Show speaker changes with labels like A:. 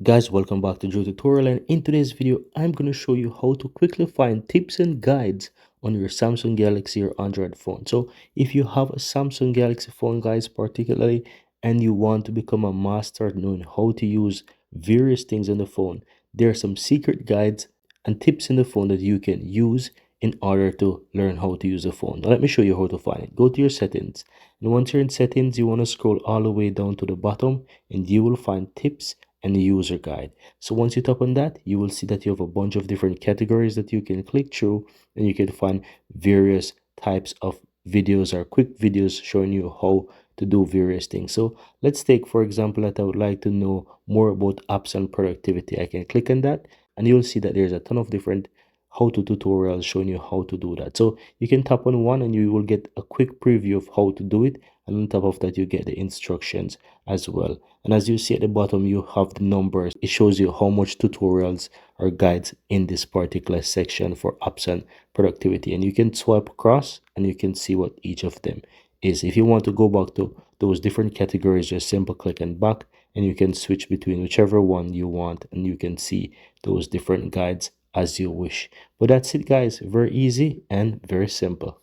A: Guys, welcome back to Joe Tutorial, and in today's video I'm going to show you how to quickly find tips and guides on your Samsung Galaxy or Android phone. So if you have a Samsung Galaxy phone, guys, particularly, and you want to become a master at knowing how to use various things on the phone, there are some secret guides and tips in the phone that you can use in order to learn how to use the phone. Now let me show you how to find it. Go to your settings, and once you're in settings, you want to scroll all the way down to the bottom, and you will find tips and the user guide. So once you tap on that, you will see that you have a bunch of different categories that you can click through, and you can find various types of videos or quick videos showing you how to do various things. So let's take, for example, that I would like to know more about apps and productivity. I can click on that, and you'll see that there's a ton of different how to tutorials showing you how to do that. So you can tap on one and you will get a quick preview of how to do it, and on top of that you get the instructions as well. And as you see at the bottom, you have the numbers. It shows you how much tutorials or guides in this particular section for apps and productivity, and you can swipe across and you can see what each of them is. If you want to go back to those different categories, just simple click and back, and you can switch between whichever one you want, and you can see those different guides as you wish. But that's it, guys. Very easy and very simple.